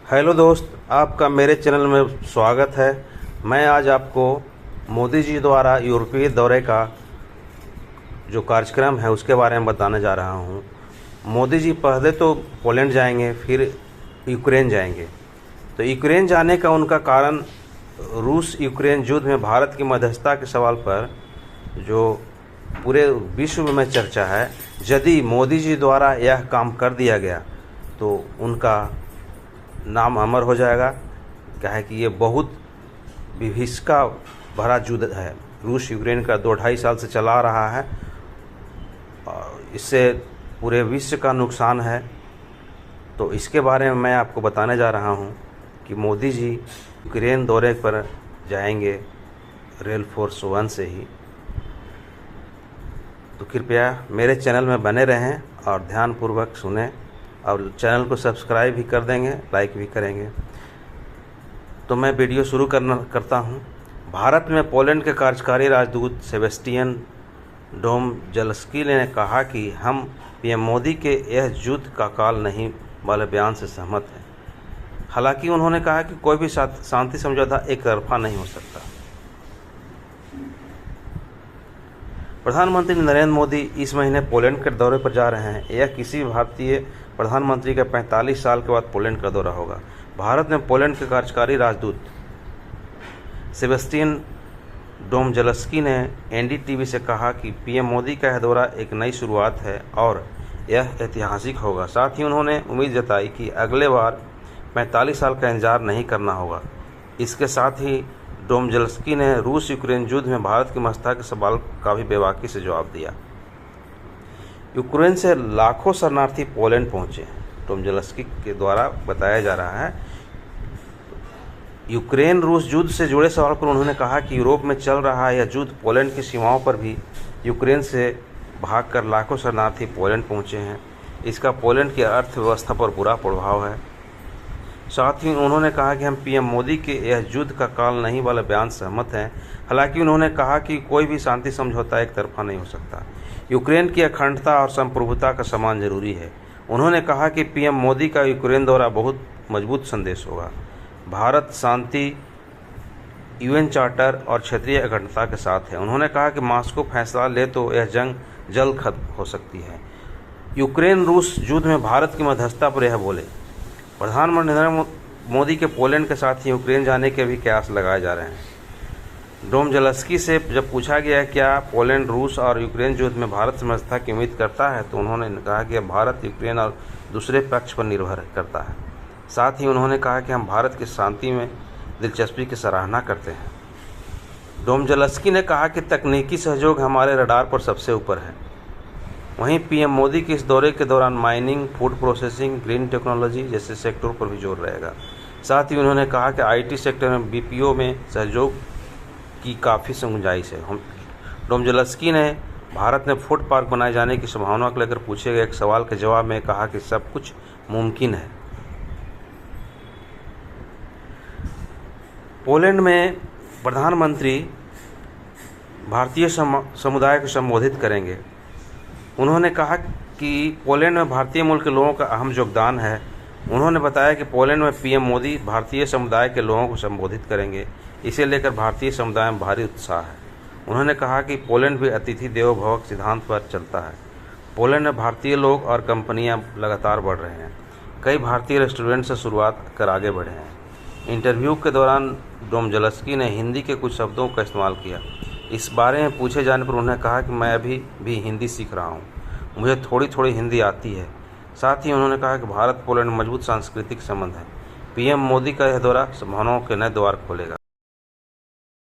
Hello दोस्त, आपका मेरे चैनल में स्वागत है। मैं आज आपको मोदी जी द्वारा यूरोपीय दौरे का जो कार्यक्रम है उसके बारे में बताने जा रहा हूँ। मोदी जी पहले तो पोलैंड जाएंगे, फिर यूक्रेन जाएंगे। तो यूक्रेन जाने का उनका कारण रूस यूक्रेन युद्ध में भारत की मध्यस्थता के सवाल पर जो पूरे विश्व में चर्चा है, यदि मोदी जी द्वारा यह काम कर दिया गया तो उनका नाम अमर हो जाएगा। क्या है कि ये बहुत विभीषिका भरा युद्ध है, रूस यूक्रेन का 2-2.5 साल से चला रहा है और इससे पूरे विश्व का नुकसान है। तो इसके बारे में मैं आपको बताने जा रहा हूँ कि मोदी जी यूक्रेन दौरे पर जाएंगे रेल फोर्स 1 से ही। तो कृपया मेरे चैनल में बने रहें और ध्यानपूर्वक सुनें और चैनल को सब्सक्राइब भी कर देंगे, लाइक भी करेंगे। तो मैं वीडियो शुरू करता हूं। भारत में पोलैंड के कार्यकारी राजदूत सेबेस्टियन डोमजलस्की ने कहा कि हम पीएम मोदी के यह युद्ध का काल नहीं वाले बयान से सहमत हैं। हालांकि उन्होंने कहा कि कोई भी शांति समझौता एक तरफा नहीं हो सकता। प्रधानमंत्री नरेंद्र मोदी इस महीने पोलैंड के दौरे पर जा रहे हैं। यह किसी भारतीय प्रधानमंत्री का 45 साल के बाद पोलैंड का दौरा होगा। भारत में पोलैंड के कार्यकारी राजदूत सेबेस्टियन डोमजलस्की ने एनडीटीवी से कहा कि पीएम मोदी का यह दौरा एक नई शुरुआत है और यह ऐतिहासिक होगा। साथ ही उन्होंने उम्मीद जताई कि अगले बार 45 साल का इंतजार नहीं करना होगा। इसके साथ ही डोमजलस्की ने रूस यूक्रेन युद्ध में भारत की मध्यस्थता के सवाल का भी बेबाकी से जवाब दिया। यूक्रेन से लाखों शरणार्थी पोलैंड पहुंचे हैं, डोमजलस्की के द्वारा बताया जा रहा है। यूक्रेन रूस युद्ध से जुड़े सवाल पर उन्होंने कहा कि यूरोप में चल रहा यह युद्ध पोलैंड की सीमाओं पर भी यूक्रेन से भागकर लाखों शरणार्थी पोलैंड पहुंचे हैं। इसका पोलैंड की अर्थव्यवस्था पर बुरा प्रभाव है। साथ ही उन्होंने कहा कि हम पीएम मोदी के यह युद्ध का काल नहीं वाले बयान से सहमत हैं। हालांकि उन्होंने कहा कि कोई भी शांति समझौता एक तरफा नहीं हो सकता। यूक्रेन की अखंडता और संप्रभुता का सम्मान जरूरी है। उन्होंने कहा कि पीएम मोदी का यूक्रेन दौरा बहुत मजबूत संदेश होगा। भारत शांति, यूएन चार्टर और क्षेत्रीय अखंडता के साथ है। उन्होंने कहा कि मॉस्को फैसला ले तो यह जंग जल्द खत्म हो सकती है। यूक्रेन रूस युद्ध में भारत की मध्यस्थता पर यह बोले। प्रधानमंत्री नरेंद्र मोदी के पोलैंड के साथ ही यूक्रेन जाने के भी कयास लगाए जा रहे हैं। डोमजलस्की से जब पूछा गया क्या पोलैंड रूस और यूक्रेन युद्ध में भारत से मध्यस्थता की उम्मीद करता है, तो उन्होंने कहा कि भारत यूक्रेन और दूसरे पक्ष पर निर्भर करता है। साथ ही उन्होंने कहा कि हम भारत की शांति में दिलचस्पी की सराहना करते हैं। डोमजलस्की ने कहा कि तकनीकी सहयोग हमारे रडार पर सबसे ऊपर है। वहीं पीएम मोदी के इस दौरे के दौरान mining, food processing, green technology जैसे सेक्टरों पर भी जोर रहेगा। साथ ही उन्होंने कहा कि आईटी सेक्टर में बीपीओ में सहयोग की काफ़ी गुंजाइश है। डोमजलस्की ने भारत में फूड पार्क बनाए जाने की संभावना को लेकर पूछे गए एक सवाल के जवाब में कहा कि सब कुछ मुमकिन है। पोलैंड में प्रधानमंत्री भारतीय समुदाय को संबोधित करेंगे। उन्होंने कहा कि पोलैंड में भारतीय मूल के लोगों का अहम योगदान है। उन्होंने बताया कि पोलैंड में पीएम मोदी भारतीय समुदाय के लोगों को संबोधित करेंगे। इसे लेकर भारतीय समुदाय में भारी उत्साह है। उन्होंने कहा कि पोलैंड भी अतिथि देवो भव सिद्धांत पर चलता है। पोलैंड में भारतीय लोग और कंपनियां लगातार बढ़ रहे हैं। कई भारतीय रेस्टोरेंट से शुरुआत कर आगे बढ़े हैं। इंटरव्यू के दौरान डोमजलस्की ने हिंदी के कुछ शब्दों का इस्तेमाल किया। इस बारे में पूछे जाने पर उन्होंने कहा कि मैं अभी भी हिंदी सीख रहा हूँ, मुझे थोड़ी थोड़ी हिंदी आती है। साथ ही उन्होंने कहा कि भारत पोलैंड मजबूत सांस्कृतिक संबंध है। पीएम मोदी का यह दौरा संभावनाओं के नए द्वार खोलेगा।